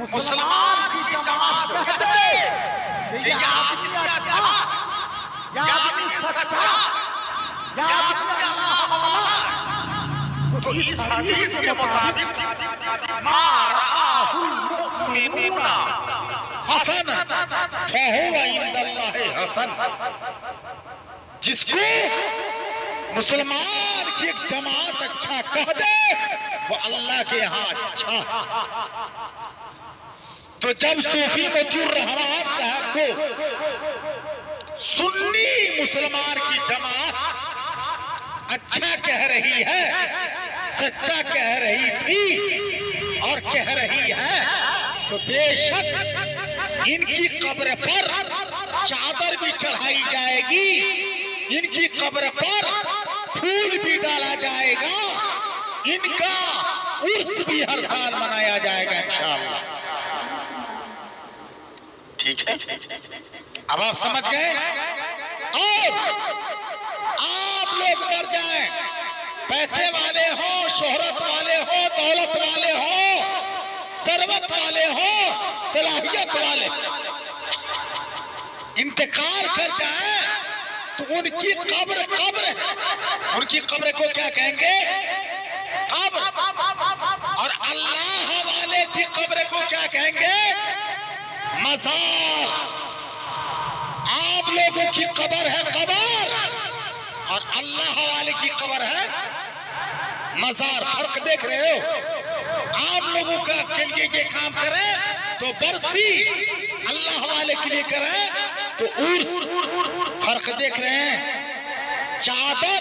مسلمان کی جماعت کہہ دے کہ یہ آدمی اچھا، یہ آدمی سچا، یہ آدمی اللہ والا، تو اس حدیث کے مطابق ما رآہ المؤمنون حسن فہو عند اللہ حسن، جس کو مسلمان کی ایک جماعت اچھا کہہ دے وہ اللہ کے ہاں اچھا۔ تو جب صوفی مطیع الرحمان صاحب کو سنی مسلمان کی جماعت اچھا کہہ رہی ہے، سچا کہہ رہی تھی اور کہہ رہی ہے، تو بے شک ان کی قبر پر چادر بھی چڑھائی جائے گی، ان کی قبر پر پھول بھی ڈالا جائے گا، ان کا عرس بھی ہر سال منایا جائے گا انشاءاللہ۔ ٹھیک ہے، اب آپ سمجھ گئے؟ اور آپ لوگ مر جائیں، پیسے والے ہوں، شہرت والے ہوں، دولت والے ہوں، ثروت والے ہوں، صلاحیت والے، انتقال کر جائیں تو ان کی قبر ہے، ان کی قبر کو کیا کہیں گے؟ قبر۔ اور اللہ والے کی قبر کو کیا کہیں گے؟ مزار۔ آپ لوگوں کی قبر ہے قبر اور اللہ والے کی قبر ہے مزار، فرق دیکھ رہے ہو؟ آپ لوگوں کا کے لیے یہ کام کریں تو برسی، اللہ والے کے لیے کریں تو عرس، فرق دیکھ رہے ہیں؟ چادر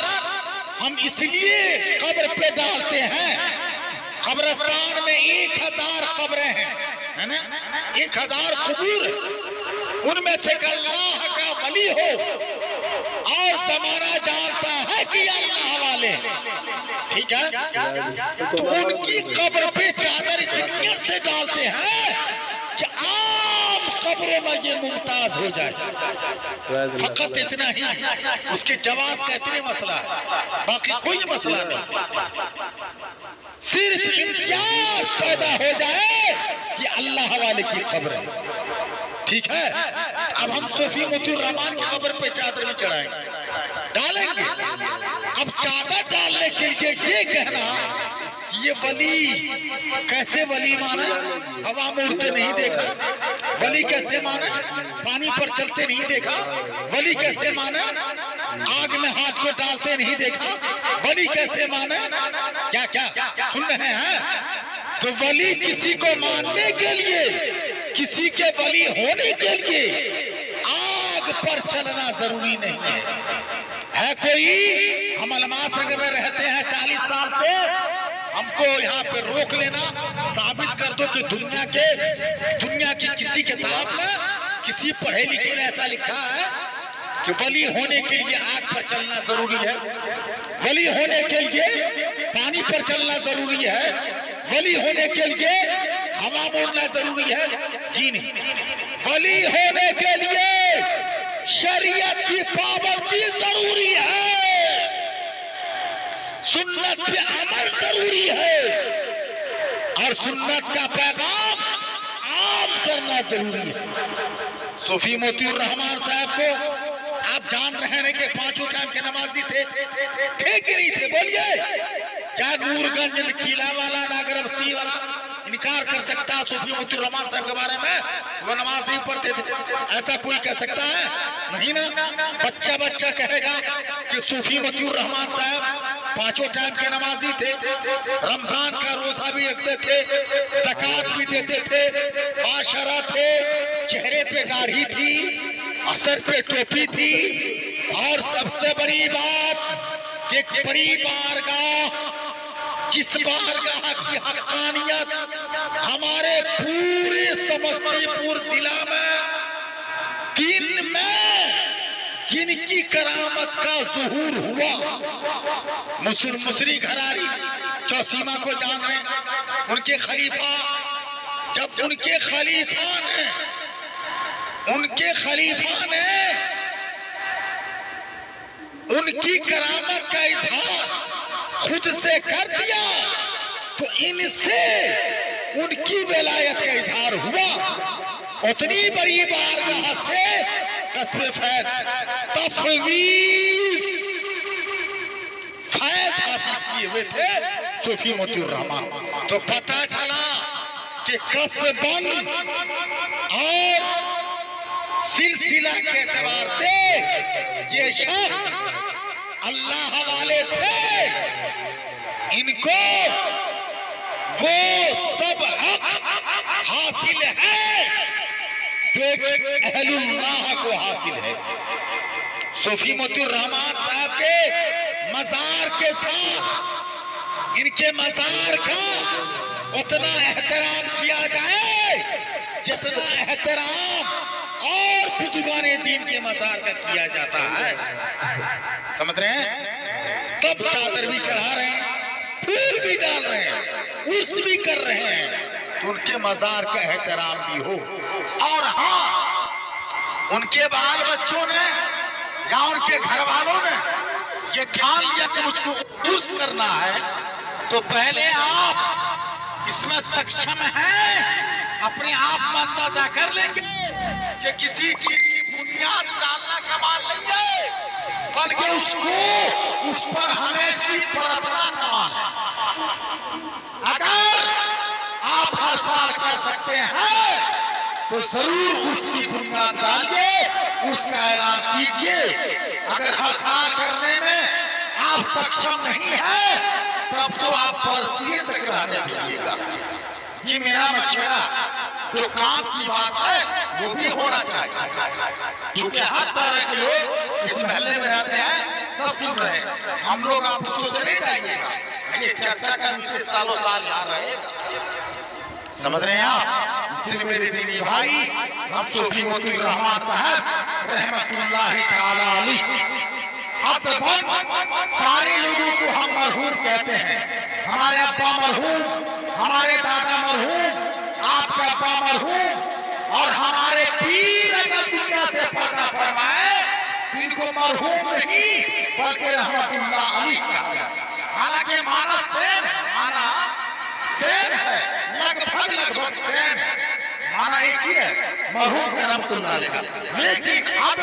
ہم اس لیے قبر پہ ڈالتے ہیں، قبرستان میں 1000 قبریں ہیں، 1000 قبور، ان میں سے کہ اللہ کا ولی ہو اور زمانہ جانتا ہے کہ اللہ والے، ٹھیک ہے، تو ان کی قبر پہ چادر اس نیت سے ڈالتے ہیں کہ عام قبروں میں یہ ممتاز ہو جائے، فقط اتنا ہی، اس کے جواز کا اتنے مسئلہ ہے، باقی کوئی مسئلہ نہیں، صرف امتیاز پیدا ہو جائے کہ اللہ والے کی قبر ہے، ٹھیک ہے۔ اب ہم صوفی مطیع الرحمان کی قبر پہ چادر بھی چڑھائیں گے، ڈالیں گے۔ اب چادر ڈالنے کے لیے یہ کہنا کہ یہ ولی، کیسے ولی مانا؟ ہوا میں اڑتے نہیں دیکھا، ولی کیسے مانا؟ پانی پر چلتے نہیں دیکھا، ولی کیسے مانا؟ آگ میں ہاتھ کو ڈالتے نہیں دیکھا، ولی کیسے مانا؟ کیا سن رہے ہیں؟ تو ولی کسی کو ماننے کے لیے، کسی کے ولی ہونے کے لیے آگ پر چلنا ضروری نہیں ہے کوئی؟ ہم الماس نگر میں رہتے ہیں 40 سال سے، ہم کو یہاں پہ روک لینا، ثابت کر دو کہ دنیا کی کسی کتاب میں کسی پڑھے لکھے نے ایسا لکھا ہے کہ ولی ہونے کے لیے آگ پر چلنا ضروری ہے، ولی ہونے کے لیے پانی پر چلنا ضروری ہے، ولی ہونے کے لیے ہوا موڑنا ضروری ہے؟ جی نہیں، ولی ہونے کے لیے شریعت کی پابندی ضروری ہے، سنت پہ عمل ضروری ہے، اور سنت کا پیغام عام کرنا ضروری ہے۔ صوفی مطیع الرحمان صاحب کو آپ جان رہے ہیں کہ 5 ٹائم کے نمازی تھے کہ نہیں تھے؟ بولیے، کیا نور گنج، قلعہ والا، ناگر بستی والا انکار کر سکتا ہے صوفی مطیع الرحمان صاحب کے بارے میں وہ نماز نہیں پڑھتے تھے؟ ایسا کوئی کہہ سکتا ہے؟ نہیں نا۔ بچہ کہے گا کہ صوفی مطیع الرحمان صاحب 5 ٹائم کے نمازی تھے، رمضان کا روزہ بھی رکھتے تھے، زکوٰۃ بھی دیتے تھے، باشرہ تھے، چہرے پہ داڑھی تھی اور سر پہ ٹوپی تھی، اور سب سے بڑی بات کہ ایک بڑی بارگاہ، جس بارگاہ کی حقانیت ہمارے پورے سمستی پور ضلع میں دن میں جن کی کرامت کا ظہور ہوا، مصری گھراری چوسیما کو جان رہے ہیں، ان کے خلیفہ، جب ان کے خلیفہ نے ان کی کرامت کا اظہار خود سے کر دیا تو ان سے उनकी विलायत का इजहार हुआ, उतनी बड़ी बारगाह से कस्बे फैज तफवीज फैज हासिल किए हुए थे सूफी मोतीउर रहमान। तो पता चला कि कसबन और सिलसिला के एतबार से ये शख्स अल्लाह वाले थे, इनको वो सब हक हासिल है जो एक अहलुल्लाह को हासिल है। सूफी मोतीउर रहमान साहब के मजार के साथ इनके मजार का उतना एहतराम किया जाए जितना एहतराम और बुजुर्गाने दीन के मजार का किया जाता है। समझ रहे हैं? तब चादर भी चढ़ा रहे हैं, फूल भी डाल रहे हैं, उर्स भी कर रहे हैं, तो उनके मजार का एहतराम भी हो। और हाँ, उनके बाल बच्चों ने या उनके घर वालों ने ये ध्यान लिया कि मुझको उर्स करना है, तो पहले आप इसमें सक्षम हैं, अपने आप में अंदाजा कर लेंगे कि किसी चीज की बुनियाद डालना कमाल नहीं है, बल्कि उसको उस पर हमेशा परतना कमाल है। अगर आप हर साल कर सकते हैं तो जरूर उसकी बुनियाद डालिए, उसका ऐलान कीजिए। अगर हर साल करने में आप सक्षम नहीं है तब तो आप बरसिए तक रहने दीजिएगा। ये मेरा मशवरा, जो काम की बात है वो भी होना चाहिए, क्योंकि हर तरह के लोग इस महल्ले में रहते हैं, सब सुन रहे हैं। हम लोग आप तो चले जाइएगा, ये चर्चा का विषय सालों साल याद रहेगा। समझ रहे हैं आप? इसलिए मेरे दीनी भाई, हम सूफी मोतीउर रहमान साहब रहमतुल्लाहि ताला अलैह सारे लोगों को हम मरहूम कहते हैं। हमारे अब्बा मरहूम, हमारे दादा मरहूम, आपका अब्बा मरहूम, और हमारे पीर अगर दुनिया से पर्दा फरमाए इनको मरहूम नहीं बल्कि रहमतुल्लाह अलैह कहा गया। हालांकि माना सेम है, लगभग सेम है, माना एक ही है, मरहूम का रहमतुल्लाह अलैह, लेकिन अब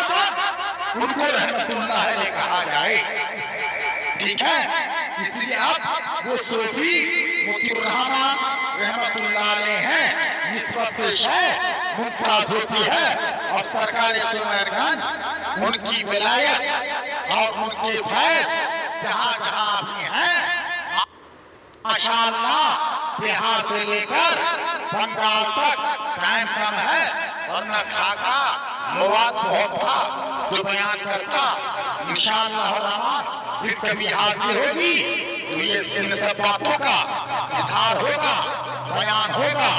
उनको रहमतुल्लाह अलैह कहा जाए, ठीक है? इसलिए अब वो सूफी मोतीउर रहमान रहमतुल्लाह अलैह हैं, निस्बत से शय मुमताज होती है, और सरकार सुमरगंज उनकी विलायत और उनके फैज जहाँ जहाँ भी हैं, माशाअल्लाह बिहार से लेकर बंगाल तक टाइम कम है, वरना खाका मवाद बहुत था जो बयान करता। इंशाअल्लाह रहमान फिर कभी हाजिर होगी तो ये सिंध सब बातों का इजहार होगा, बयान होगा।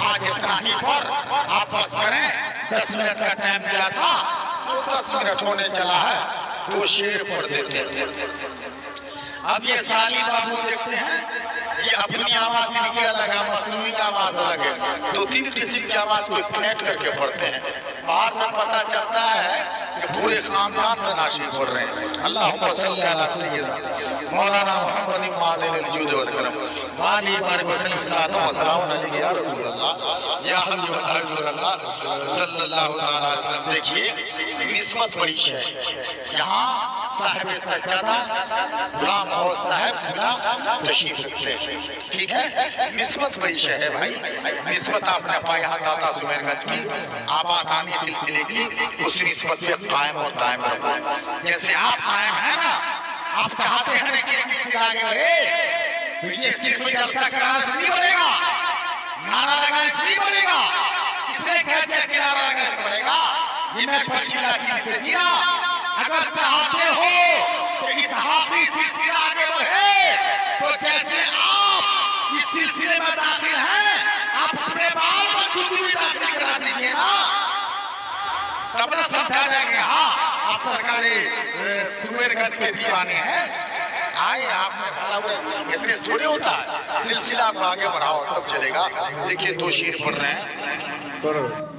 आज इतना ही पर आप बस करें, 10 मिनट का टाइम दिया था, 10 मिनट होने चला है, 2 शेर पढ़ देते हैं। अब ये साली बाबू देखते हैं, ये अपनी आवाज इनकी अलग है, मसनूई आवाज अलग है, 2-3 किस्म की आवाज को फेंट करके पढ़ते हैं। बात से पता चलता है कि पूरे खानदान से नाशिक हो रहे हैं। अल्लाहुम्मा सल्ली अला सय्यिदना मौलाना मुहम्मद मादिल वजूद वल करम वाली बारिक वसल्लम सल्लल्लाहु अलैहि या रसूल अल्लाह या हबीब अल्लाह सल्लल्लाहु अलैहि वसल्लम। देखिए निस्बत बड़ी है। यहाँ साहिब सज्जादा गुलाम और साहब गुलाम तशरीफ रखते हैं, ठीक है? निस्बत बड़ी है भाई, निस्बत आपने पाया दाता सुमेरगंज की आबादानी सिलसिले की, उस निस्बत पे कायम और दायम रहो। जैसे आप कायम है ना, आप चाहते हैं कि सिलसिला आगे बढ़े, तो ये सिर्फ जलसा कराने से नहीं बढ़ेगा, नारा लगाने से नहीं बढ़ेगा। किसने कह दिया कि नारा लगाने से बढ़ेगा? ये मैं पर्ची लाठी से दिया। अगर चाहते हो तो इस हाफिज सिलसिला आगे बढ़े, तो जैसे आप इस सिलसिले में दाखिल हैं, आप अपने बाल बच्चों को भी दाखिल करा दीजिए ना, तब ना समझा जाएंगे हाँ आप सरकारी सुमेरगंज के दीवाने हैं। आए आपने ये थोड़े होता है, सिलसिला को आगे बढ़ाओ तब चलेगा। देखिए 2 शेर पढ़ रहे हैं।